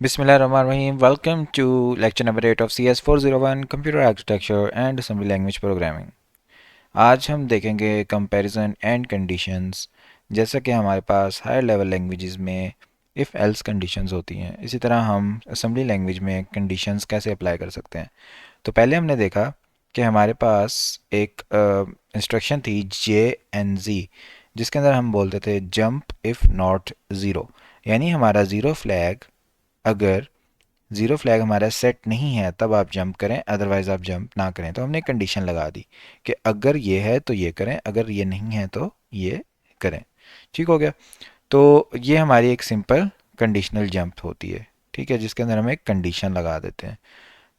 Bismillahirrahmanirrahim. Welcome to lecture number 8 of CS 401 Computer Architecture and Assembly Language Programming. आज हम देखेंगे comparison and conditions. जैसा कि हमारे पास हायर लेवल लैंग्वेजेस में इफ़ एल्स कंडीशंस होती हैं, इसी तरह हम असेंबली लैंग्वेज में कंडीशंस कैसे अप्लाई कर सकते हैं। तो पहले हमने देखा कि हमारे पास एक इंस्ट्रक्शन थी JNZ, जिसके अंदर हम बोलते थे जंप इफ़ नॉट ज़ीरो, यानी हमारा ज़ीरो फ्लैग, अगर ज़ीरो फ्लैग हमारा सेट नहीं है तब आप जंप करें, अदरवाइज़ आप जंप ना करें। तो हमने कंडीशन लगा दी कि अगर ये है तो ये करें, अगर ये नहीं है तो ये करें। ठीक हो गया। तो ये हमारी एक सिंपल कंडीशनल जंप होती है, ठीक है, जिसके अंदर हम एक कंडीशन लगा देते हैं।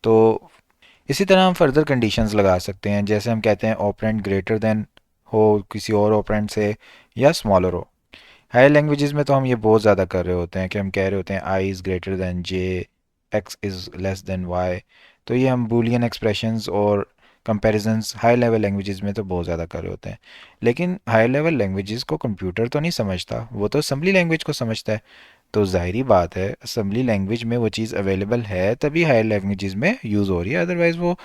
तो इसी तरह हम फर्दर कंडीशंस लगा सकते हैं, जैसे हम कहते हैं ऑपरेंड ग्रेटर देन हो किसी और ऑपरेंड से या स्मॉलर हो। हायर लैंग्वेजेस में तो हम ये बहुत ज़्यादा कर रहे होते हैं कि हम कह रहे होते हैं I is greater than J, X is less than Y. तो ये हम बूलियन एक्सप्रेशंस और कंपैरिजंस हाई लेवल लैंग्वेजेस में तो बहुत ज़्यादा कर रहे होते हैं। लेकिन हाई लेवल लैंग्वेजेस को कंप्यूटर तो नहीं समझता, वो तो असेंबली लैंग्वेज को समझता है। तो जाहिरी बात है असेंबली लैंग्वेज में वो चीज़ अवेलेबल है तभी हायर लैंग्वेजेस में यूज़ हो रही है, अदरवाइज़ वो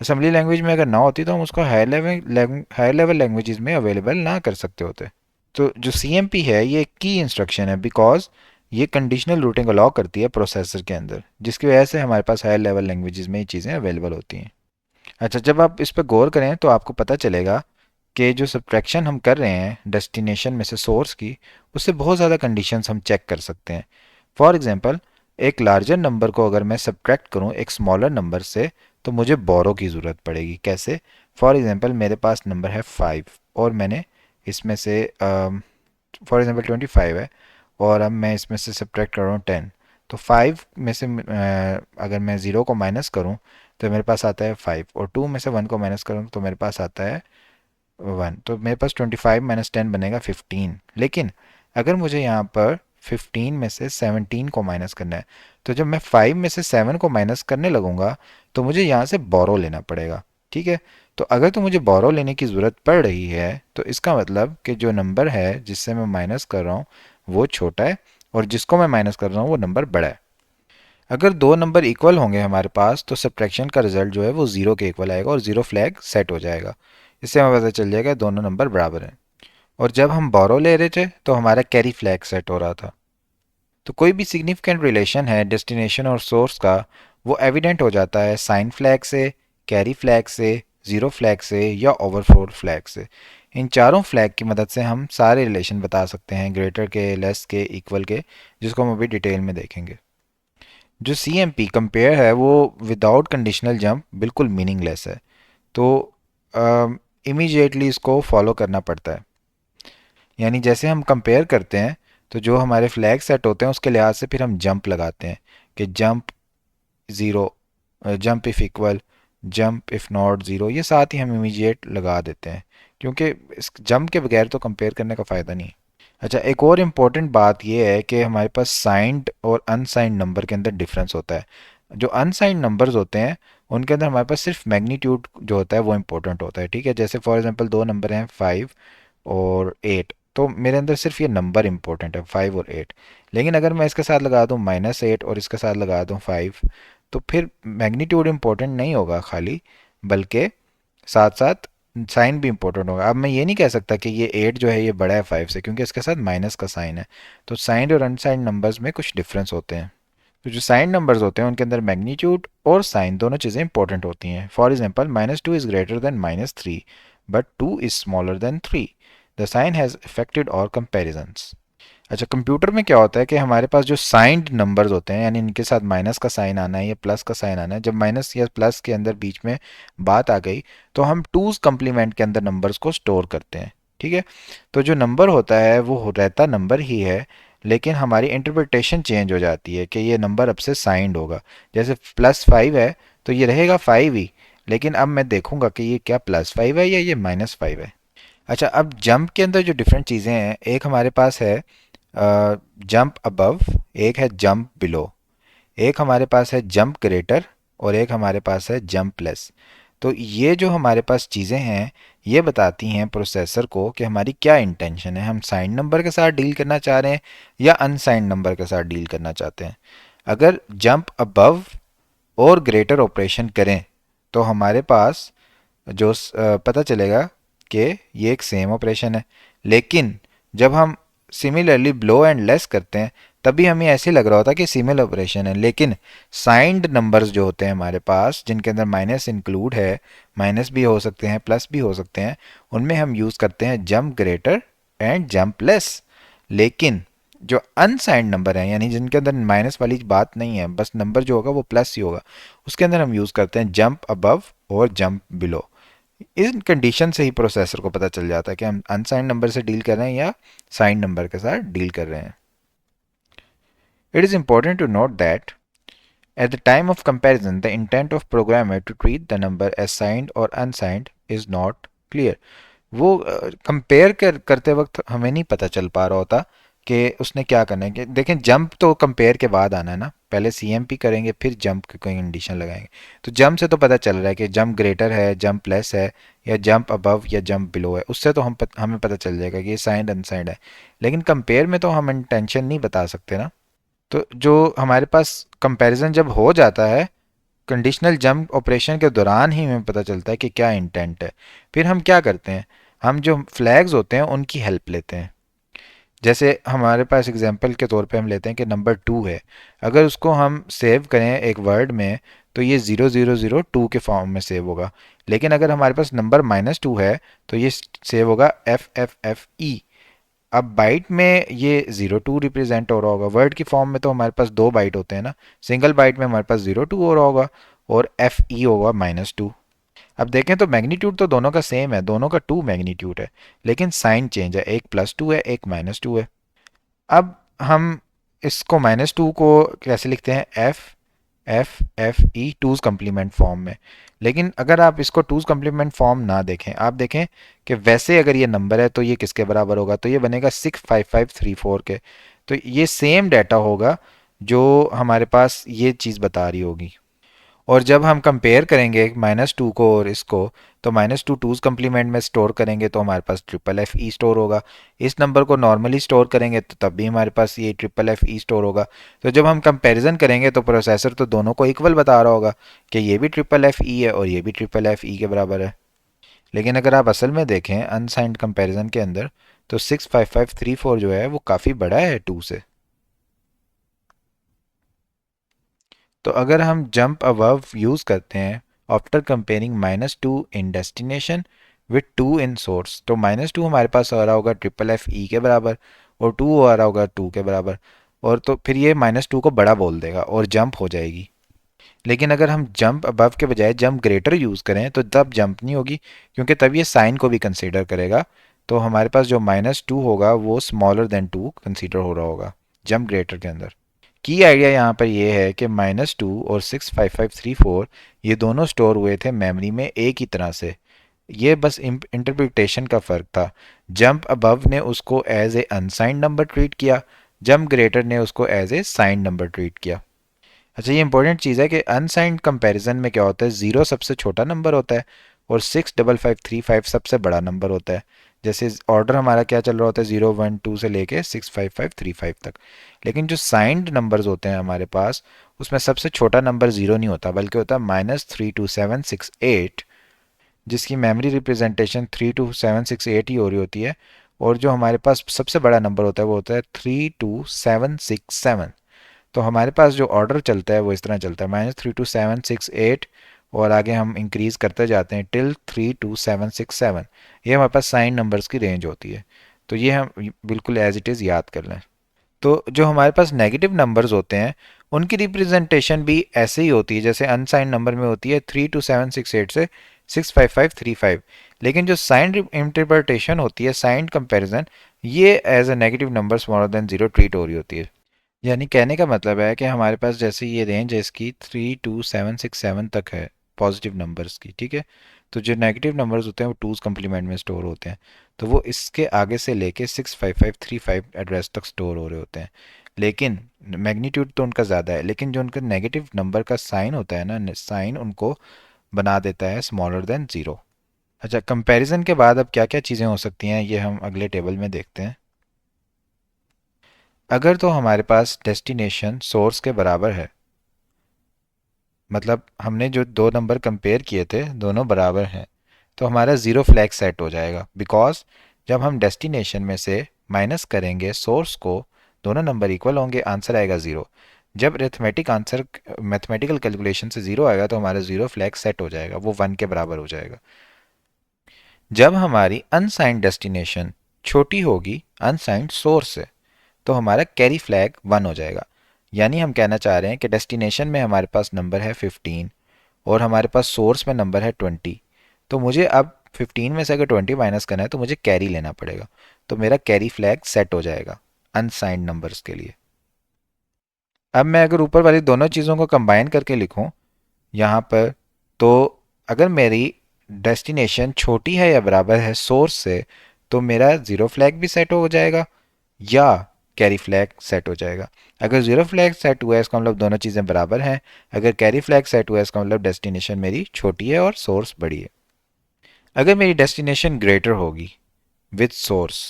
असेंबली लैंग्वेज में अगर ना होती तो हम उसको हायर लेवल लैंग्वेजेस में अवेलेबल ना कर सकते होते। तो जो CMP है ये की इंस्ट्रक्शन है, बिकॉज ये कंडीशनल रूटिंग अलाउ करती है प्रोसेसर के अंदर, जिसकी वजह से हमारे पास हायर लेवल लैंग्वेजेस में ये चीज़ें अवेलेबल होती हैं। अच्छा, जब आप इस पर गौर करें तो आपको पता चलेगा कि जो सब्ट्रैक्शन हम कर रहे हैं डेस्टिनेशन में से सोर्स की, उससे बहुत ज़्यादा कंडीशंस हम चेक कर सकते हैं। फॉर एग्जांपल, एक लार्जर नंबर को अगर मैं सब्ट्रैक्ट करूं एक स्मॉलर नंबर से, तो मुझे बोरो की ज़रूरत पड़ेगी। कैसे? फॉर एग्जांपल, मेरे पास नंबर है 5 और मैंने इसमें से फॉर एग्जांपल 25 है और अब मैं इसमें से सब्ट्रैक्ट कर रहा हूँ 10। तो 5 में से अगर मैं ज़ीरो को माइनस करूँ तो मेरे पास आता है 5, और 2 में से 1 को माइनस करूँ तो मेरे पास आता है 1। तो मेरे पास 25 माइनस 10 बनेगा 15। लेकिन अगर मुझे यहाँ पर 15 में से 17 को माइनस करना है, तो जब मैं 5 में से 7 को माइनस करने लगूंगा तो मुझे यहाँ से बोरो लेना पड़ेगा। ठीक है। तो अगर तो मुझे बोरो लेने की ज़रूरत पड़ रही है तो इसका मतलब कि जो नंबर है जिससे मैं माइनस कर रहा हूँ वो छोटा है और जिसको मैं माइनस कर रहा हूँ वो नंबर बड़ा है। अगर दो नंबर इक्वल होंगे हमारे पास तो सब्ट्रैक्शन का रिजल्ट जो है वो ज़ीरो के इक्वल आएगा और ज़ीरो फ्लैग सेट हो जाएगा। इससे हमें पता चल जाएगा दोनों नंबर बराबर हैं। और जब हम बोरो ले रहे थे तो हमारा कैरी फ्लैग सेट हो रहा था। तो कोई भी सिग्निफिकेंट रिलेशन है डेस्टिनेशन और सोर्स का, वो एविडेंट हो जाता है साइन फ्लैग से, कैरी फ्लैग से, ज़ीरो फ्लैग से या ओवरफ्लो फ्लैग से। इन चारों फ्लैग की मदद से हम सारे रिलेशन बता सकते हैं, ग्रेटर के, लेस के, इक्वल के, जिसको हम अभी डिटेल में देखेंगे। जो CMP कंपेयर है वो विदाउट कंडीशनल जंप बिल्कुल मीनिंगलेस है। तो इमीडिएटली इसको फॉलो करना पड़ता है। यानी जैसे हम कंपेयर करते हैं तो जो हमारे फ्लैग सेट होते हैं उसके लिहाज से फिर हम जंप लगाते हैं कि jump zero, jump if equal, jump if not zero, ये साथ ही हम इमीडिएट लगा देते हैं, क्योंकि इस जंप के बगैर तो कंपेयर करने का फ़ायदा नहीं। अच्छा, एक और इम्पॉर्टेंट बात यह है कि हमारे पास साइंड और अनसाइंड नंबर के अंदर डिफरेंस होता है। जो अनसाइंड नंबर्स होते हैं उनके अंदर हमारे पास सिर्फ मैग्नीट्यूड जो होता है वो इम्पोर्टेंट होता है। ठीक है, जैसे फॉर एग्जांपल दो नंबर हैं 5 और 8, तो मेरे अंदर सिर्फ ये नंबर इंपॉर्टेंट है 5 और 8। लेकिन अगर मैं इसके साथ लगा दूँ -8 और इसके साथ लगा दूँ 5, तो फिर मैग्नीट्यूड इंपॉर्टेंट नहीं होगा खाली, बल्कि साथ साथ साइन भी इंपॉर्टेंट होगा। अब मैं ये नहीं कह सकता कि ये 8 जो है ये बड़ा है 5 से, क्योंकि इसके साथ माइनस का साइन है। तो साइन और अनसाइंड नंबर्स में कुछ डिफरेंस होते हैं। तो जो साइन नंबर्स होते हैं उनके अंदर मैग्नीट्यूड और साइन दोनों चीज़ें इंपॉर्टेंट होती हैं। For example, -2 is greater than -3 but 2 is smaller than 3। The sign has affected और कंपेरिजन्स। अच्छा, कंप्यूटर में क्या होता है कि हमारे पास जो साइंड नंबर्स होते हैं, यानी इनके साथ माइनस का साइन आना है या प्लस का साइन आना है, जब माइनस या प्लस के अंदर बीच में बात आ गई तो हम टूज कम्प्लीमेंट के अंदर नंबर्स को स्टोर करते हैं। ठीक है। तो जो नंबर होता है वो रहता नंबर ही है, लेकिन हमारी इंटरप्रिटेशन चेंज हो जाती है कि ये नंबर अब से साइंड होगा। जैसे +5 है तो ये रहेगा 5 ही, लेकिन अब मैं देखूंगा कि ये क्या +5 है या ये -5 है। अच्छा, अब जंप के अंदर जो डिफरेंट चीज़ें हैं, एक हमारे पास है जंप अबव, एक है जंप बिलो, एक हमारे पास है जंप ग्रेटर और एक हमारे पास है जंप लेस। तो ये जो हमारे पास चीज़ें हैं ये बताती हैं प्रोसेसर को कि हमारी क्या इंटेंशन है, हम साइन नंबर के साथ डील करना चाह रहे हैं या अनसाइंड नंबर के साथ डील करना चाहते हैं। अगर जंप अबव और ग्रेटर ऑपरेशन करें तो हमारे पास जो पता चलेगा कि ये एक सेम ऑपरेशन है। लेकिन जब हम सिमिलरली ब्लो एंड लेस करते हैं तभी हमें ऐसे लग रहा होता है कि सिमिलर ऑपरेशन है, लेकिन साइंड नंबर्स जो होते हैं हमारे पास जिनके अंदर माइनस इंक्लूड है, माइनस भी हो सकते हैं प्लस भी हो सकते हैं, उनमें हम यूज़ करते हैं jump greater and jump less. लेकिन जो अनसाइंड नंबर हैं यानी जिनके अंदर माइनस वाली बात नहीं है, बस नंबर जो होगा वो प्लस ही होगा, उसके अंदर हम यूज़ करते हैं जंप अबव और जंप बिलो। इस कंडीशन से ही प्रोसेसर को पता चल जाता है कि हम अनसाइंड नंबर से डील कर रहे हैं या साइंड नंबर के साथ डील कर रहे हैं। It is important to note that at the time of comparison the intent of programmer to treat the number as signed or unsigned is not clear। वो कंपेयर करते वक्त हमें नहीं पता चल पा रहा होता कि उसने क्या करना है। कि देखें जंप तो कंपेयर के बाद आना है ना, पहले सीएमपी करेंगे फिर जंप की कोई कंडीशन लगाएंगे। तो जंप से तो पता चल रहा है कि जंप ग्रेटर है, जंप लेस है, या जंप अबव या जंप बिलो है, उससे तो हमें पता चल जाएगा कि ये साइंड अनसाइंड है। लेकिन कंपेयर में तो हम इंटेंशन नहीं बता सकते ना। तो जो हमारे पास कंपैरिजन जब हो जाता है कंडीशनल जंप ऑपरेशन के दौरान ही हमें पता चलता है कि क्या इंटेंट है। फिर हम क्या करते हैं, हम जो फ्लैग्स होते हैं उनकी हेल्प लेते हैं। जैसे हमारे पास एग्जांपल के तौर पे हम लेते हैं कि नंबर 2 है, अगर उसको हम सेव करें एक वर्ड में तो ये 0002 के फॉर्म में सेव होगा। लेकिन अगर हमारे पास नंबर -2 है तो ये सेव होगा FFFE। अब बाइट में ये 02 रिप्रेजेंट हो रहा होगा, वर्ड की फॉर्म में तो हमारे पास 2 बाइट होते हैं ना, सिंगल बाइट में हमारे पास 02 हो रहा होगा और FE होगा -2। अब देखें तो मैग्नीट्यूड तो दोनों का सेम है, दोनों का 2 मैग्नीट्यूड है, लेकिन साइन चेंज है, एक +2 है एक -2 है। अब हम इसको -2 को कैसे लिखते हैं, FFFE टूज कम्प्लीमेंट फॉर्म में। लेकिन अगर आप इसको टूज कम्प्लीमेंट फॉर्म ना देखें, आप देखें कि वैसे अगर ये नंबर है तो ये किसके बराबर होगा, तो ये बनेगा 65534 के। तो ये सेम डाटा होगा जो हमारे पास ये चीज़ बता रही होगी। और जब हम कंपेयर करेंगे -2 को और इसको, तो -2 टूज कम्प्लीमेंट में स्टोर करेंगे तो हमारे पास FFFE स्टोर होगा। इस नंबर को नॉर्मली स्टोर करेंगे तो तब भी हमारे पास ये FFFE स्टोर होगा। तो जब हम कंपैरिजन करेंगे तो प्रोसेसर तो दोनों को इक्वल बता रहा होगा कि ये भी FFFE है और ये भी FFFE के बराबर है। लेकिन अगर आप असल में देखें अनसाइंड कंपैरिजन के अंदर, तो 65534 जो है वो काफ़ी बड़ा है 2 से। तो अगर हम जंप अबव यूज़ करते हैं after comparing -2 in destination with 2 in source, तो -2 हमारे पास आ रहा होगा FFFE के बराबर और 2 आ रहा होगा 2 के बराबर। और तो फिर ये -2 को बड़ा बोल देगा और जंप हो जाएगी। लेकिन अगर हम जंप अबव के बजाय जंप ग्रेटर यूज़ करें तो तब जंप नहीं होगी, क्योंकि तब ये साइन को भी कंसीडर करेगा। तो हमारे पास जो -2 होगा वो स्मॉलर देन 2 कंसीडर हो रहा होगा जंप ग्रेटर के अंदर। की आइडिया यहाँ पर ये है कि -2 और 65534 ये दोनों स्टोर हुए थे मेमोरी में एक ही तरह से, ये बस इंटरप्रिटेशन का फ़र्क था। जंप अबव ने उसको as a unsigned number treat किया, जंप ग्रेटर ने उसको as a signed number treat किया। अच्छा, ये इंपॉर्टेंट चीज़ है कि अनसाइंड कंपैरिजन में क्या होता है, ज़ीरो सबसे छोटा नंबर होता है और 65535 सबसे बड़ा नंबर होता है। जैसे ऑर्डर हमारा क्या चल रहा होता है, 0 1 2 से लेके 65535 तक। लेकिन जो साइंड नंबर्स होते हैं हमारे पास, उसमें सबसे छोटा नंबर ज़ीरो नहीं होता बल्कि होता है -32768, जिसकी मेमोरी रिप्रेजेंटेशन 32768 ही हो रही होती है। और जो हमारे पास सबसे बड़ा नंबर होता है वो होता है 32767। तो हमारे पास जो ऑर्डर चलता है वो इस तरह चलता है -32768 और आगे हम इंक्रीज़ करते जाते हैं टिल 32767। ये हमारे पास साइन नंबर्स की रेंज होती है। तो ये हम बिल्कुल एज इट इज़ याद कर लें। तो जो हमारे पास नेगेटिव नंबर्स होते हैं उनकी रिप्रेजेंटेशन भी ऐसे ही होती है जैसे अनसाइंड नंबर में होती है 32768 से 65535। लेकिन जो साइंड इंटरप्रिटेशन होती है, साइंड कंपैरिजन, ये as a negative number smaller than zero treat हो रही होती है। यानी कहने का मतलब है कि हमारे पास जैसे ये रेंज है इसकी 32767 तक है पॉजिटिव नंबर्स की, ठीक है। तो जो नेगेटिव नंबर्स होते हैं वो टूज कम्प्लीमेंट में स्टोर होते हैं, तो वो इसके आगे से लेके 65535 एड्रेस तक स्टोर हो रहे होते हैं। लेकिन मैग्नीट्यूड तो उनका ज़्यादा है, लेकिन जो उनका नेगेटिव नंबर का साइन होता है ना, साइन उनको बना देता है स्मॉलर देन ज़ीरो। अच्छा, कंपैरिजन के बाद अब क्या क्या चीज़ें हो सकती हैं ये हम अगले टेबल में देखते हैं। अगर तो हमारे पास डेस्टिनेशन सोर्स के बराबर है, मतलब हमने जो दो नंबर कंपेयर किए थे दोनों बराबर हैं, तो हमारा ज़ीरो फ्लैग सेट हो जाएगा। बिकॉज जब हम डेस्टिनेशन में से माइनस करेंगे सोर्स को, दोनों नंबर इक्वल होंगे, आंसर आएगा ज़ीरो। जब अरिथमेटिक आंसर मैथमेटिकल कैलकुलेशन से ज़ीरो आएगा तो हमारा ज़ीरो फ्लैग सेट हो जाएगा, वो वन के बराबर हो जाएगा। जब हमारी अनसाइंड डेस्टिनेशन छोटी होगी अनसाइंड सोर्स से, तो हमारा कैरी फ्लैग वन हो जाएगा। यानी हम कहना चाह रहे हैं कि डेस्टिनेशन में हमारे पास नंबर है 15 और हमारे पास सोर्स में नंबर है 20। तो मुझे अब 15 में से अगर 20 माइनस करना है तो मुझे कैरी लेना पड़ेगा। तो मेरा कैरी फ्लैग सेट हो जाएगा अनसाइंड नंबर्स के लिए। अब मैं अगर ऊपर वाली दोनों चीज़ों को कंबाइन करके लिखूं यहाँ पर, तो अगर मेरी डेस्टिनेशन छोटी है या बराबर है सोर्स से, तो मेरा ज़ीरो फ्लैग भी सेट हो जाएगा या कैरी फ्लैग सेट हो जाएगा। अगर ज़ीरो फ्लैग सेट हुआ है इसका मतलब दोनों चीज़ें बराबर हैं। अगर कैरी फ्लैग सेट हुआ है इसका मतलब डेस्टिनेशन मेरी छोटी है और सोर्स बड़ी है। अगर मेरी डेस्टिनेशन ग्रेटर होगी विथ सोर्स,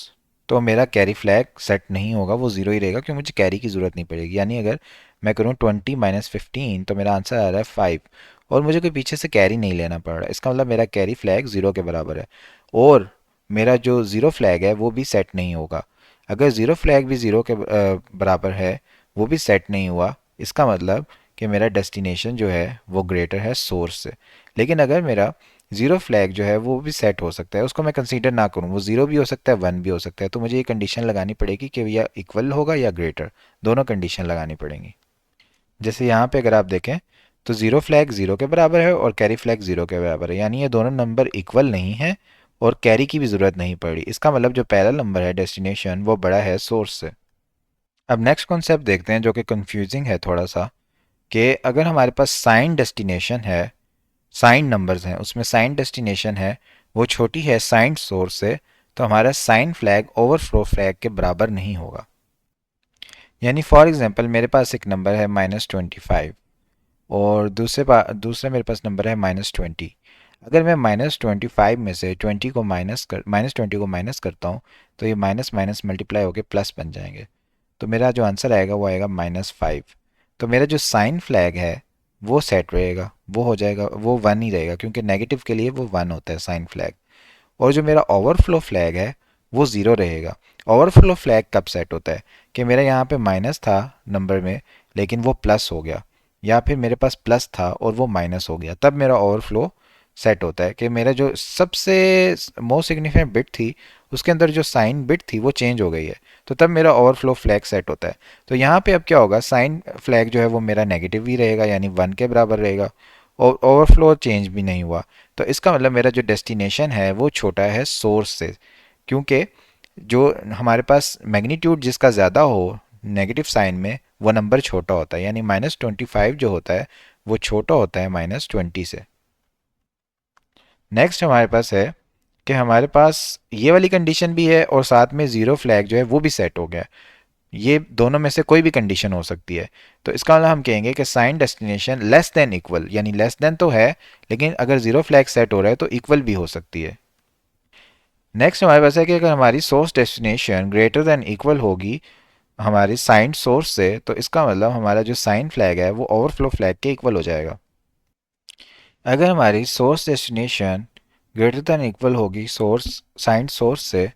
तो मेरा कैरी फ्लैग सेट नहीं होगा, वो ज़ीरो ही रहेगा क्योंकि मुझे कैरी की ज़रूरत नहीं पड़ेगी। यानी अगर मैं करूँ 20 माइनस 15 तो मेरा आंसर आ रहा है 5 और मुझे कोई पीछे से कैरी नहीं लेना पड़ रहा है। इसका मतलब मेरा कैरी फ्लैग ज़ीरो के बराबर है और मेरा जो ज़ीरो फ्लैग है वो भी सेट नहीं होगा। अगर ज़ीरो फ्लैग भी ज़ीरो के बराबर है, वो भी सेट नहीं हुआ, इसका मतलब कि मेरा डेस्टिनेशन जो है वो ग्रेटर है सोर्स से। लेकिन अगर मेरा ज़ीरो फ्लैग जो है वो भी सेट हो सकता है, उसको मैं कंसीडर ना करूँ, वो ज़ीरो भी हो सकता है वन भी हो सकता है, तो मुझे ये कंडीशन लगानी पड़ेगी कि या इक्वल होगा या ग्रेटर, दोनों कंडीशन लगानी पड़ेंगी। जैसे यहाँ पे अगर आप देखें तो ज़ीरो फ्लैग ज़ीरो के बराबर है और कैरी फ्लैग ज़ीरो के बराबर है, यानी ये दोनों नंबर इक्वल नहीं है और कैरी की भी ज़रूरत नहीं पड़ी। इसका मतलब जो पहला नंबर है डेस्टिनेशन वो बड़ा है सोर्स से। अब नेक्स्ट कॉन्सेप्ट देखते हैं जो कि कंफ्यूजिंग है थोड़ा सा, कि अगर हमारे पास साइन डेस्टिनेशन है, साइन नंबर्स हैं उसमें साइन डेस्टिनेशन है, वो छोटी है साइन सोर्स से, तो हमारा साइन फ्लैग ओवरफ्लो फ्लैग के बराबर नहीं होगा। यानी फॉर एग्जांपल मेरे पास एक नंबर है -25 और दूसरे मेरे पास नंबर है -20। अगर मैं -25 में से 20 को -20 को माइनस करता हूँ तो ये माइनस माइनस मल्टीप्लाई होकर प्लस बन जाएंगे। तो मेरा जो आंसर आएगा वो आएगा -5। तो मेरा जो साइन फ्लैग है वो सेट रहेगा, वो हो जाएगा, वो वन ही रहेगा क्योंकि नेगेटिव के लिए वो वन होता है साइन फ्लैग। और जो मेरा ओवरफ्लो फ्लैग है वो ज़ीरो रहेगा। ओवरफ्लो फ्लैग कब सेट होता है कि मेरा यहाँ पे माइनस था नंबर में लेकिन वो प्लस हो गया, या फिर मेरे पास प्लस था और वो माइनस हो गया, तब मेरा ओवरफ्लो सेट होता है कि मेरा जो सबसे मोस्ट सिग्निफिकेंट बिट थी उसके अंदर जो साइन बिट थी वो चेंज हो गई है, तो तब मेरा ओवरफ्लो फ्लैग सेट होता है। तो यहाँ पे अब क्या होगा, साइन फ्लैग जो है वो मेरा नेगेटिव ही रहेगा यानी वन के बराबर रहेगा और ओवरफ्लो चेंज भी नहीं हुआ। तो इसका मतलब मेरा जो डेस्टिनेशन है वो छोटा है सोर्स से, क्योंकि जो हमारे पास मैग्नीट्यूड जिसका ज़्यादा हो नेगेटिव साइन में वो नंबर छोटा होता है, यानी -25 जो होता है वो छोटा होता है -20 से। नेक्स्ट हमारे पास है कि हमारे पास ये वाली कंडीशन भी है और साथ में ज़ीरो फ्लैग जो है वो भी सेट हो गया है। ये दोनों में से कोई भी कंडीशन हो सकती है। तो इसका मतलब हम कहेंगे कि sign destination less than equal, यानी लेस देन तो है लेकिन अगर ज़ीरो फ्लैग सेट हो रहा है तो इक्वल भी हो सकती है। नेक्स्ट हमारे पास है कि अगर हमारी source destination greater than equal होगी हमारी साइन सोर्स से, तो इसका मतलब हमारा जो साइन फ्लैग है वो ओवरफ्लो फ्लैग के इक्वल हो जाएगा। अगर हमारी source destination greater than equal होगी सोर्स साइन सोर्स से,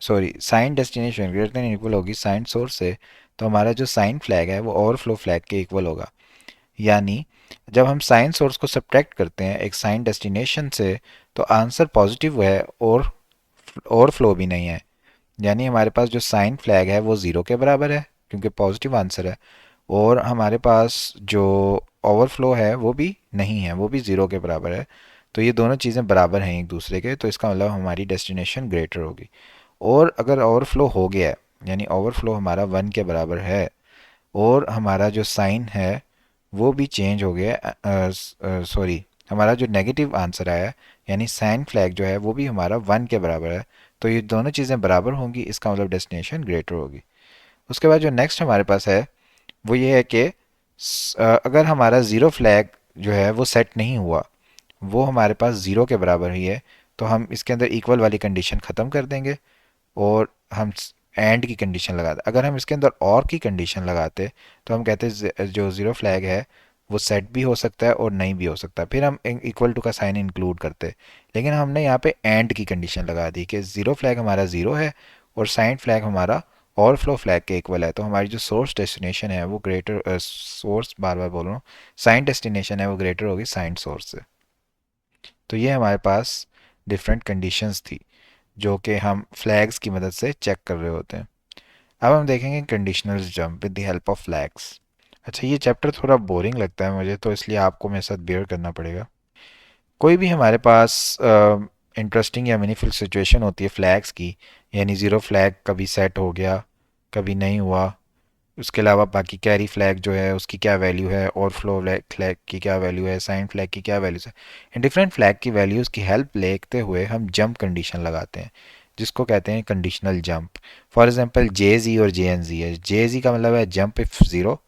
sorry sine destination greater than equal होगी साइन सोर्स से, तो हमारा जो साइन फ्लैग है वो ओवरफ्लो फ्लैग के इक्वल होगा। यानी जब हम साइन सोर्स को सब्ट्रैक्ट करते हैं एक साइन डेस्टिनेशन से तो आंसर पॉजिटिव है और ओवरफ्लो भी नहीं है। यानी हमारे पास जो साइन फ्लैग है वो ज़ीरो के बराबर है क्योंकि पॉजिटिव आंसर है, और हमारे पास जो ओवरफ्लो है वो भी नहीं है, वो भी ज़ीरो के बराबर है। तो ये दोनों चीज़ें बराबर हैं एक दूसरे के, तो इसका मतलब हमारी डेस्टिनेशन ग्रेटर होगी। और अगर ओवरफ्लो हो गया है यानी ओवरफ्लो हमारा वन के बराबर है और हमारा जो साइन है वो भी चेंज हो गया, सॉरी हमारा जो नेगेटिव आंसर आया है यानी साइन फ्लैग जो है वो भी हमारा वन के बराबर है, तो ये दोनों चीज़ें बराबर होंगी, इसका मतलब डेस्टिनेशन ग्रेटर होगी। उसके बाद जो नेक्स्ट हमारे पास है वो ये है कि अगर हमारा ज़ीरो फ्लैग जो है वो सेट नहीं हुआ, वो हमारे पास ज़ीरो के बराबर ही है, तो हम इसके अंदर इक्वल वाली कंडीशन ख़त्म कर देंगे और हम एंड की कंडीशन लगाते। अगर हम इसके अंदर और की कंडीशन लगाते तो हम कहते जो ज़ीरो फ्लैग है वो सेट भी हो सकता है और नहीं भी हो सकता, फिर हम इक्वल टू का साइन इंक्लूड करते। लेकिन हमने यहाँ पे एंड की कंडीशन लगा दी कि ज़ीरो फ्लैग हमारा ज़ीरो है और साइन फ्लैग हमारा ओवरफ्लो फ्लैग के इक्वल है। तो हमारी जो सोर्स डेस्टिनेशन है वो ग्रेटर सोर्स, बार बार बोल रहा हूँ, साइन डेस्टिनेशन है वो ग्रेटर होगी साइन सोर्स से। तो ये हमारे पास डिफरेंट कंडीशंस थी जो कि हम फ्लैग्स की मदद से चेक कर रहे होते हैं। अब हम देखेंगे conditional jump with the help of flags. अच्छा, ये चैप्टर थोड़ा बोरिंग लगता है मुझे, तो इसलिए आपको मेरे साथ बेयर करना पड़ेगा। कोई भी हमारे पास इंटरेस्टिंग या मीनिंगफुल सिचुएशन होती है फ्लैग्स की, यानी ज़ीरो फ्लैग कभी सेट हो गया, कभी नहीं हुआ, उसके अलावा बाकी कैरी फ्लैग जो है उसकी क्या वैल्यू है, और फ्लो फ्लैग की क्या वैल्यू है, साइन फ्लैग की क्या वैल्यूज है, इन डिफरेंट फ्लैग की वैल्यूज़ की हेल्प लेते हुए हम जंप कंडीशन लगाते हैं जिसको कहते हैं कंडीशनल जंप। फॉर एग्जांपल जे जी और जे एन जी है। जे जी का मतलब है jump if zero,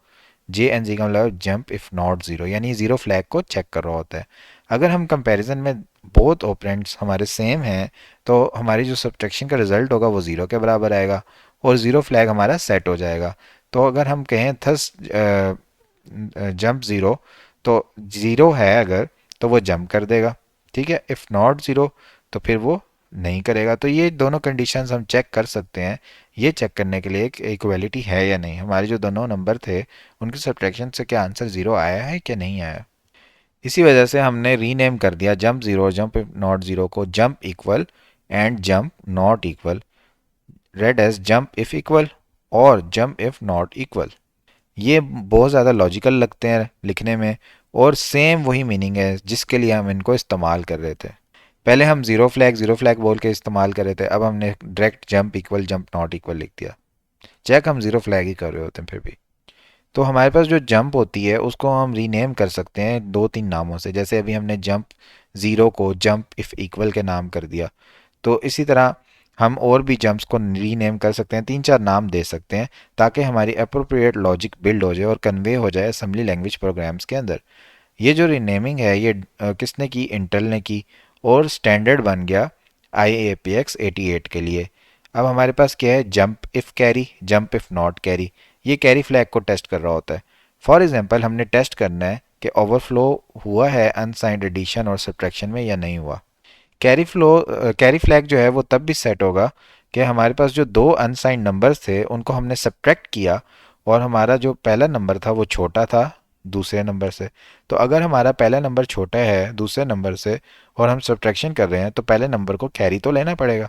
J N G का मतलब जंप इफ़ नॉट ज़ीरो, यानी ज़ीरो फ्लैग को चेक कर रहा होता है। अगर हम कंपैरिजन में बोथ ऑपरेंड्स हमारे सेम हैं तो हमारी जो सब्ट्रैक्शन का रिजल्ट होगा वो ज़ीरो के बराबर आएगा और ज़ीरो फ्लैग हमारा सेट हो जाएगा। तो अगर हम कहें थस जंप ज़ीरो, तो ज़ीरो है अगर तो वो जंप कर देगा, ठीक है। इफ़ नॉट ज़ीरो तो फिर वो नहीं करेगा। तो ये दोनों कंडीशंस हम चेक कर सकते हैं, ये चेक करने के लिए कि इक्वलिटी है या नहीं, हमारे जो दोनों नंबर थे उनके सब्ट्रैक्शन से क्या आंसर ज़ीरो आया है कि नहीं आया। इसी वजह से हमने रीनेम कर दिया jump zero, jump if not zero को jump equal and jump not equal, read as jump if equal और जंप इफ नॉट इक्वल। ये बहुत ज़्यादा लॉजिकल लगते हैं लिखने में और सेम वही मीनिंग है जिसके लिए हम इनको इस्तेमाल कर रहे थे। पहले हम ज़ीरो फ्लैग बोल के इस्तेमाल कर रहे थे, अब हमने direct jump equal jump not equal लिख दिया। चेक हम ज़ीरो फ्लैग ही कर रहे होते हैं फिर भी। तो हमारे पास जो जंप होती है उसको हम रीनेम कर सकते हैं दो तीन नामों से। जैसे अभी हमने जंप ज़ीरो को जंप इफ़ इक्वल के नाम कर दिया, तो इसी तरह हम और भी जंप्स को रीनेम कर सकते हैं, तीन चार नाम दे सकते हैं ताकि हमारी अप्रोप्रिएट लॉजिक बिल्ड हो जाए और कन्वे हो जाए असेंबली लैंग्वेज प्रोग्राम्स के अंदर। ये जो रीनेमिंग है ये किसने की, इंटेल ने की, और स्टैंडर्ड बन गया IAPX 88 के लिए। अब हमारे पास क्या है, jump if carry, jump if not carry, ये कैरी फ्लैग को टेस्ट कर रहा होता है। फॉर एग्जांपल हमने टेस्ट करना है कि ओवरफ्लो हुआ है अनसाइंड एडिशन और सब्ट्रैक्शन में या नहीं हुआ। कैरी फ्लैग जो है वो तब भी सेट होगा कि हमारे पास जो दो अनसाइंड नंबर्स थे उनको हमने सब्ट्रैक्ट किया और हमारा जो पहला नंबर था वो छोटा था दूसरे नंबर से। तो अगर हमारा पहला नंबर छोटा है दूसरे नंबर से और हम सब्ट्रैक्शन कर रहे हैं तो पहले नंबर को कैरी तो लेना पड़ेगा।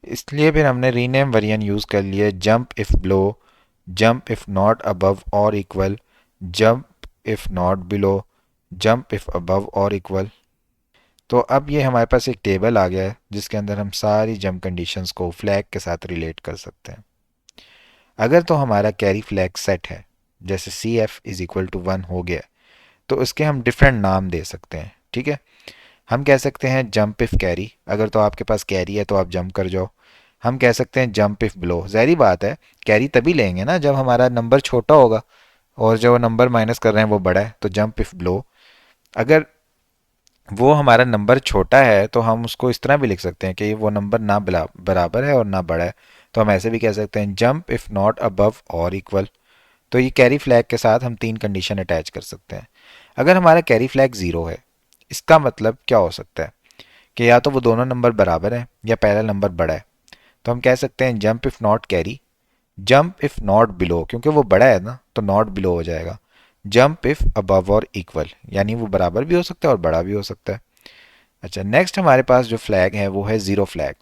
इसलिए फिर हमने रीनेम वेरिएंट यूज़ कर लिए, jump if below, jump if not above और equal, jump if not below, jump if above और इक्वल। तो अब ये हमारे पास एक टेबल आ गया है जिसके अंदर हम सारी जंप कंडीशंस को फ्लैग के साथ रिलेट कर सकते हैं। अगर तो हमारा कैरी फ्लैग सेट है, जैसे C F is equal to one हो गया, तो इसके हम डिफरेंट नाम दे सकते हैं, ठीक है। हम कह सकते हैं जंप इफ़ कैरी, अगर तो आपके पास कैरी है तो आप जंप कर जाओ। हम कह सकते हैं जंप इफ़ बिलो, ज़ाहिर बात है कैरी तभी लेंगे ना जब हमारा नंबर छोटा होगा और जो नंबर माइनस कर रहे हैं वो बड़ा है, तो जंप इफ़ बिलो। अगर वो हमारा नंबर छोटा है तो हम उसको इस तरह भी लिख सकते हैं कि वो नंबर ना बराबर है और ना बड़ा है, तो हम ऐसे भी कह सकते हैं जंप इफ़ नॉट अबव और इक्वल। तो ये कैरी फ्लैग के साथ हम तीन कंडीशन अटैच कर सकते हैं। अगर हमारा कैरी फ्लैग ज़ीरो है, इसका मतलब क्या हो सकता है कि या तो वो दोनों नंबर बराबर हैं या पहला नंबर बड़ा है। तो हम कह सकते हैं jump if not carry, jump if not below, क्योंकि वो बड़ा है ना तो नॉट बिलो हो जाएगा, जंप इफ़ अबव और इक्वल, यानी वो बराबर भी हो सकता है और बड़ा भी हो सकता है। अच्छा, नेक्स्ट हमारे पास जो फ्लैग है वो है ज़ीरो फ्लैग।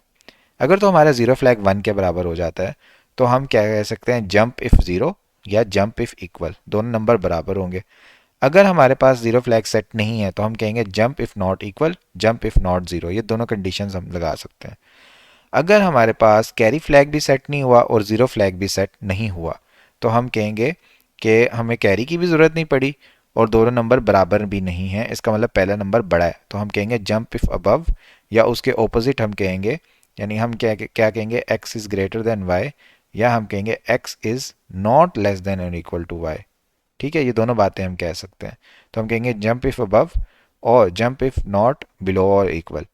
अगर तो हमारा ज़ीरो फ्लैग वन के बराबर हो जाता है तो हम क्या कह सकते हैं, जंप इफ़ ज़ीरो या जंप इफ़ इक्वल, दोनों नंबर बराबर होंगे। अगर हमारे पास ज़ीरो फ्लैग सेट नहीं है तो हम कहेंगे jump if not equal, jump if not zero, ये दोनों कंडीशंस हम लगा सकते हैं। अगर हमारे पास कैरी फ्लैग भी सेट नहीं हुआ और ज़ीरो फ्लैग भी सेट नहीं हुआ तो हम कहेंगे कि हमें कैरी की भी ज़रूरत नहीं पड़ी और दोनों नंबर बराबर भी नहीं हैं, इसका मतलब पहला नंबर बड़ा है, तो हम कहेंगे जंप इफ़ अबव, या उसके ऑपोजिट हम कहेंगे, यानी हम क्या क्या कहेंगे, x is greater then y, या हम कहेंगे x is not less than और इक्वल टू y। ठीक है, ये दोनों बातें हम कह सकते हैं। तो हम कहेंगे जंप इफ़ अबव और जंप इफ़ नॉट बिलो और इक्वल।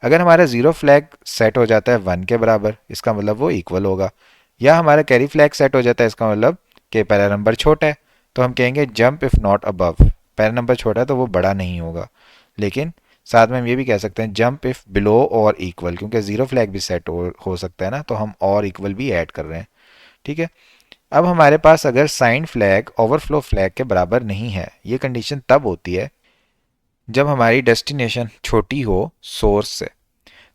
अगर हमारा ज़ीरो फ्लैग सेट हो जाता है वन के बराबर, इसका मतलब वो इक्वल होगा। या हमारा कैरी फ्लैग सेट हो जाता है, इसका मतलब कि पहला नंबर छोटा है, तो हम कहेंगे जंप इफ़ नॉट अबव। पहला नंबर छोटा है तो वो बड़ा नहीं होगा। लेकिन साथ में हम ये भी कह सकते हैं जंप इफ़ बिलो और इक्वल, क्योंकि ज़ीरो फ्लैग भी सेट हो सकता है ना, तो हम और इक्वल भी ऐड कर रहे हैं। ठीक है। अब हमारे पास अगर साइन फ्लैग ओवरफ्लो फ्लैग के बराबर नहीं है, ये कंडीशन तब होती है जब हमारी डेस्टिनेशन छोटी हो सोर्स से।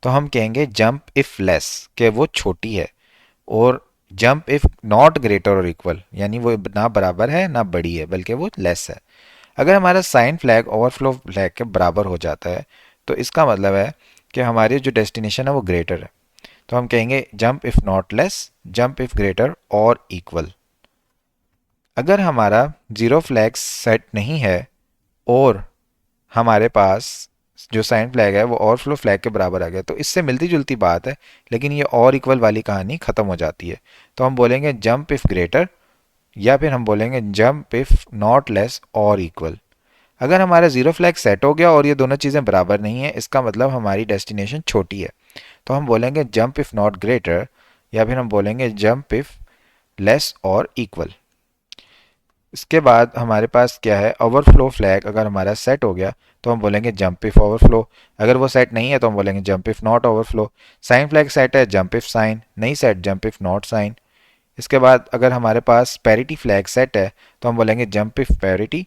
तो हम कहेंगे जंप इफ़ लेस, कि वो छोटी है, और जंप इफ़ नॉट ग्रेटर और इक्वल, यानी वो ना बराबर है ना बड़ी है बल्कि वो लेस है। अगर हमारा साइन फ्लैग ओवरफ्लो फ्लैग के बराबर हो जाता है तो इसका मतलब है कि हमारी जो डेस्टिनेशन है वो ग्रेटर है। तो हम कहेंगे jump if not less, jump if greater और इक्वल। अगर हमारा ज़ीरो फ्लैग सेट नहीं है और हमारे पास जो साइन फ्लैग है वो ओवरफ्लो फ्लैग के बराबर आ गया, तो इससे मिलती जुलती बात है, लेकिन ये और इक्वल वाली कहानी ख़त्म हो जाती है। तो हम बोलेंगे जंप इफ़ ग्रेटर, या फिर हम बोलेंगे जंप इफ़ नॉट लेस और इक्वल। अगर हमारा ज़ीरो फ्लैग सेट हो गया और ये दोनों चीज़ें बराबर नहीं है, इसका मतलब हमारी डेस्टिनेशन छोटी है, तो हम बोलेंगे जंप इफ़ नॉट ग्रेटर, या फिर हम बोलेंगे जंप इफ़ लेस और इक्वल। इसके बाद हमारे पास क्या है, ओवरफ्लो फ्लैग अगर हमारा सेट हो गया तो हम बोलेंगे जंप इफ ओवरफ्लो। अगर वो सेट नहीं है तो हम बोलेंगे jump if not overflow. Sign flag set है, जंप इफ साइन, नहीं set jump if not sign. इसके बाद अगर हमारे पास पैरिटी फ्लैग सेट है तो हम बोलेंगे jump if parity,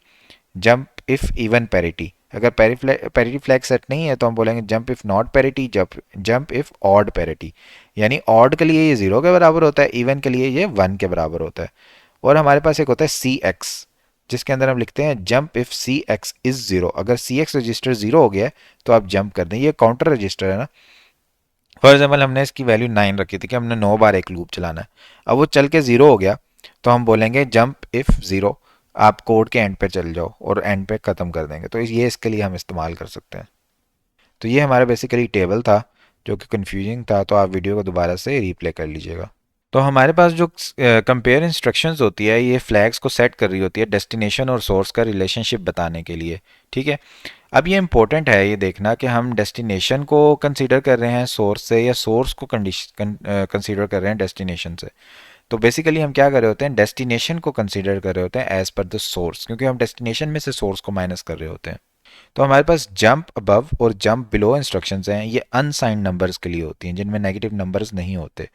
jump if even parity. अगर पैरिटी फ्लैग सेट नहीं है तो हम बोलेंगे jump if not parity, jump if odd parity. यानी ऑड के लिए ये जीरो के बराबर होता है, इवन के लिए ये वन के बराबर होता है। और हमारे पास एक होता है सी एक्स, जिसके अंदर हम लिखते हैं jump if C X is zero. अगर सी एक्स रजिस्टर जीरो हो गया है तो आप जंप कर दें, ये काउंटर रजिस्टर है ना। फॉर एग्जाम्पल हमने इसकी वैल्यू 9 रखी थी कि हमने 9 बार एक लूप चलाना है, अब वो चल के ज़ीरो हो गया, तो हम बोलेंगे जंप इफ़ ज़ीरो। आप कोड के एंड पे चल जाओ और एंड पे ख़त्म कर देंगे, तो ये इसके लिए हम इस्तेमाल कर सकते हैं। तो ये हमारा बेसिकली टेबल था जो कि कन्फ्यूजिंग था, तो आप वीडियो को दोबारा से रिप्ले कर लीजिएगा। तो हमारे पास जो कंपेयर इंस्ट्रक्शंस होती है, ये फ्लैग्स को सेट कर रही होती है डेस्टिनेशन और सोर्स का रिलेशनशिप बताने के लिए। ठीक है। अब ये इंपॉर्टेंट है ये देखना कि हम डेस्टिनेशन को कंसीडर कर रहे हैं सोर्स से, या सोर्स को कंसीडर कर रहे हैं डेस्टिनेशन से। तो बेसिकली हम क्या कर रहे होते हैं, डेस्टिनेशन को कंसीडर कर रहे होते हैं एज पर द सोर्स, क्योंकि हम डेस्टिनेशन में से सोर्स को माइनस कर रहे होते हैं। तो हमारे पास जंप अबव और जंप बिलो इंस्ट्रक्शंस हैं, ये अनसाइंड नंबर्स के लिए होती हैं जिनमें नेगेटिव नंबर्स नहीं होते।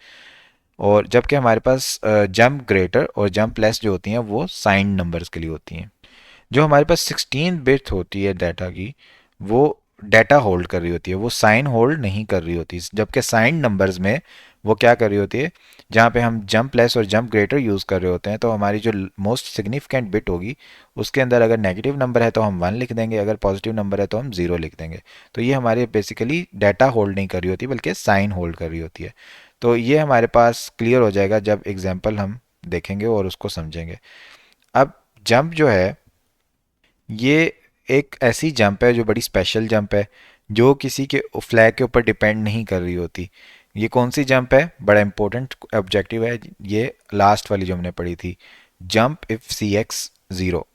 और जबकि हमारे पास जंप ग्रेटर और जंप लेस जो होती हैं वो साइंड नंबर्स के लिए होती हैं। जो हमारे पास 16 बिट होती है डाटा की, वो डाटा होल्ड कर रही होती है, वो साइन होल्ड नहीं कर रही होती। जबकि साइन नंबर्स में वो क्या कर रही होती है, जहाँ पे हम जंप लेस और जंप ग्रेटर यूज़ कर रहे होते हैं, तो हमारी जो मोस्ट सिग्निफिकेंट बिट होगी उसके अंदर अगर नेगेटिव नंबर है तो हम 1 लिख देंगे, अगर पॉजिटिव नंबर है तो हम 0 लिख देंगे। तो ये हमारे बेसिकली डाटा होल्ड नहीं कर रही होती बल्कि साइन होल्ड कर रही होती है। तो ये हमारे पास क्लियर हो जाएगा जब एग्जाम्पल हम देखेंगे और उसको समझेंगे। अब जंप जो है, ये एक ऐसी जंप है जो बड़ी स्पेशल जंप है, जो किसी के फ्लैग के ऊपर डिपेंड नहीं कर रही होती। ये कौन सी जंप है, बड़ा इंपॉर्टेंट ऑब्जेक्टिव है ये, लास्ट वाली जो हमने पढ़ी थी, jump if C X zero.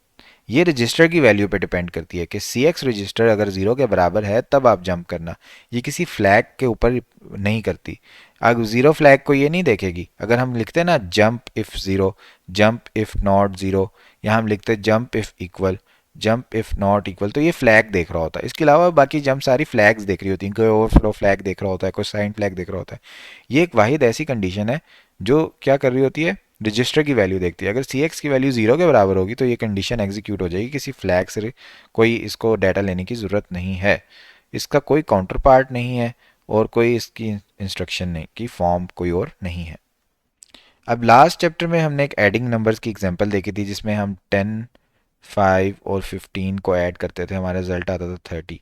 ये रजिस्टर की वैल्यू पे डिपेंड करती है कि सी एक्स रजिस्टर अगर ज़ीरो के बराबर है तब आप जंप करना, ये किसी फ्लैग के ऊपर नहीं करती। अगर ज़ीरो फ्लैग को ये नहीं देखेगी। अगर हम लिखते हैं ना jump if zero, jump if not zero, या हम लिखते हैं jump if equal, jump if not equal, तो ये फ्लैग देख रहा होता है। इसके अलावा बाकी जंप सारी फ्लैग्स देख रही होती हैं, कोई ओवरफ्लो फ्लैग देख रहा होता है, कोई साइन फ्लैग देख रहा होता है। ये एक वाहिद ऐसी कंडीशन है जो क्या कर रही होती है, रजिस्टर की वैल्यू देखती है। अगर सी एक्स की वैल्यू ज़ीरो के बराबर होगी तो ये कंडीशन एग्जीक्यूट हो जाएगी, किसी फ्लैग से कोई इसको डाटा लेने की ज़रूरत नहीं है, इसका कोई काउंटर पार्ट नहीं है, और कोई इसकी इंस्ट्रक्शन नहीं की फॉर्म कोई और नहीं है। अब लास्ट चैप्टर में हमने एक एडिंग नंबर्स की एग्जांपल देखी थी, जिसमें हम 10, 5 और 15 को ऐड करते थे, हमारा रिजल्ट आता था 30।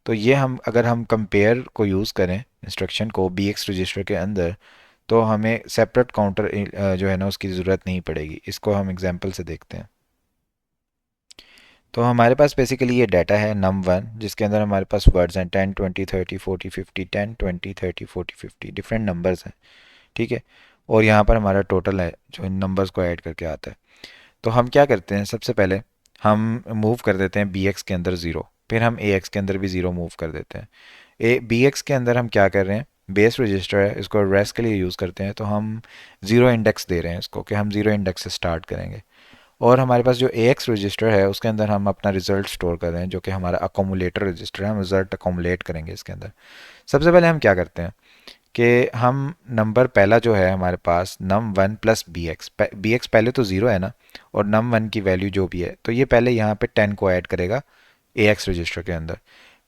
तो ये हम अगर हम कंपेयर को यूज़ करें इंस्ट्रक्शन को बी एक्स रजिस्टर के अंदर, तो हमें सेपरेट काउंटर जो है ना उसकी ज़रूरत नहीं पड़ेगी। इसको हम एग्जांपल से देखते हैं। तो हमारे पास बेसिकली ये डाटा है नम वन, जिसके अंदर हमारे पास वर्ड्स हैं 10, 20, 30, 40, 50, 10, 20, 30, 40, 50 डिफरेंट नंबर्स हैं। ठीक है। और यहाँ पर हमारा टोटल है जो इन नंबर्स को ऐड करके आता है। तो हम क्या करते हैं, सबसे पहले हम मूव कर देते हैं बी एक्स के अंदर ज़ीरो, फिर हम ए एक्स के अंदर भी ज़ीरो मूव कर देते हैं। ए बी एक्स के अंदर हम क्या कर रहे हैं, बेस रजिस्टर है, इसको रेस्ट के लिए यूज़ करते हैं, तो हम ज़ीरो इंडेक्स दे रहे हैं इसको कि हम ज़ीरो इंडेक्स से स्टार्ट करेंगे। और हमारे पास जो AX रजिस्टर है उसके अंदर हम अपना रिजल्ट स्टोर कर रहे हैं, जो कि हमारा अकोमुलेटर रजिस्टर है। हम रिजल्ट अकोमुलेट करेंगे इसके अंदर। सबसे पहले हम क्या करते हैं कि हम नंबर पहला जो है हमारे पास num one plus B X पहले तो ज़ीरो है ना, और नम वन की वैल्यू जो भी है तो ये पहले यहाँ पे 10 को ऐड करेगा AX रजिस्टर के अंदर।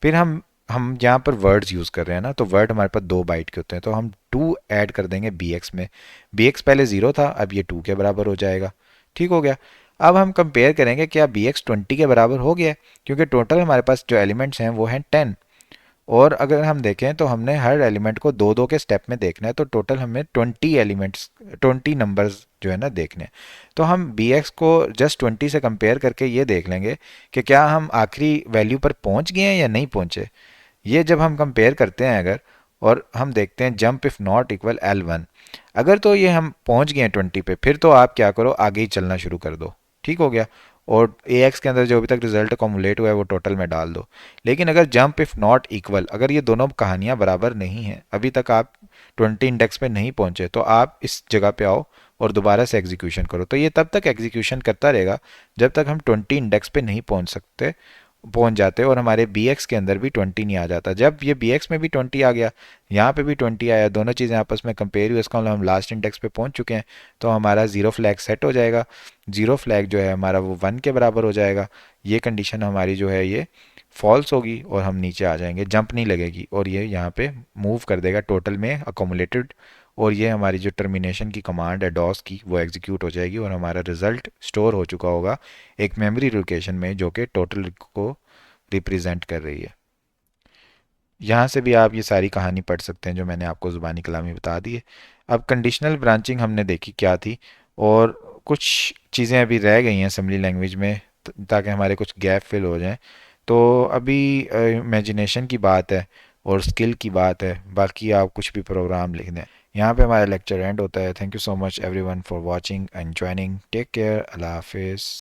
फिर हम यहाँ पर वर्ड्स यूज़ कर रहे हैं ना, तो वर्ड हमारे पास 2 बाइट के होते हैं, तो हम 2 ऐड कर देंगे BX में। BX पहले ज़ीरो था, अब ये 2 के बराबर हो जाएगा। ठीक हो गया। अब हम कंपेयर करेंगे क्या BX 20 के बराबर हो गया, क्योंकि टोटल हमारे पास जो एलिमेंट्स हैं वो हैं 10। और अगर हम देखें तो हमने हर एलिमेंट को दो दो के स्टेप में देखना है, तो टोटल हमें 20 एलिमेंट्स, 20 नंबर्स जो है ना देखने हैं। तो हम BX को जस्ट 20 से कंपेयर करके ये देख लेंगे कि क्या हम आखिरी वैल्यू पर पहुंच गए हैं या नहीं पहुंचे। ये जब हम कंपेयर करते हैं अगर, और हम देखते हैं jump if not equal L1, अगर तो ये हम पहुंच गए हैं 20 पे, फिर तो आप क्या करो, आगे ही चलना शुरू कर दो। ठीक हो गया। और AX के अंदर जो अभी तक रिजल्ट अकोमुलेट हुआ है वो टोटल में डाल दो। लेकिन अगर जंप इफ़ नॉट इक्वल, अगर ये दोनों कहानियाँ बराबर नहीं हैं, अभी तक आप 20 इंडेक्स पे नहीं पहुंचे, तो आप इस जगह पे आओ और दोबारा से एग्जीक्यूशन करो। तो ये तब तक एग्जीक्यूशन करता रहेगा जब तक हम 20 इंडेक्स पे नहीं पहुंच जाते और हमारे BX के अंदर भी 20 नहीं आ जाता। जब ये BX में भी 20 आ गया, यहाँ पे भी 20 आया, दोनों चीज़ें आपस में कंपेयर हुई, इसका मतलब हम लास्ट इंडेक्स पे पहुंच चुके हैं, तो हमारा ज़ीरो फ्लैग सेट हो जाएगा। ज़ीरो फ्लैग जो है हमारा वो 1 के बराबर हो जाएगा। ये कंडीशन हमारी जो है ये फॉल्स होगी और हम नीचे आ जाएंगे, जंप नहीं लगेगी, और ये यहाँ पे मूव कर देगा टोटल में अकोमुलेटेड। और ये हमारी जो टर्मिनेशन की कमांड है डॉस की, वो एग्जीक्यूट हो जाएगी और हमारा रिजल्ट स्टोर हो चुका होगा एक मेमोरी लोकेशन में, जो कि टोटल को रिप्रेजेंट कर रही है। यहाँ से भी आप ये सारी कहानी पढ़ सकते हैं जो मैंने आपको ज़ुबानी कलामी बता दी है। अब कंडीशनल ब्रांचिंग हमने देखी क्या थी, और कुछ चीज़ें अभी रह गई हैं असेंबली लैंग्वेज में, ताकि हमारे कुछ गैप फिल हो जाएं। तो अभी इमेजिनेशन की बात है और स्किल की बात है, बाकी आप कुछ भी प्रोग्राम लिख दें। यहाँ पे हमारा लेक्चर एंड होता है। Thank you so much everyone for watching and joining. Take care. Allah हाफिज़।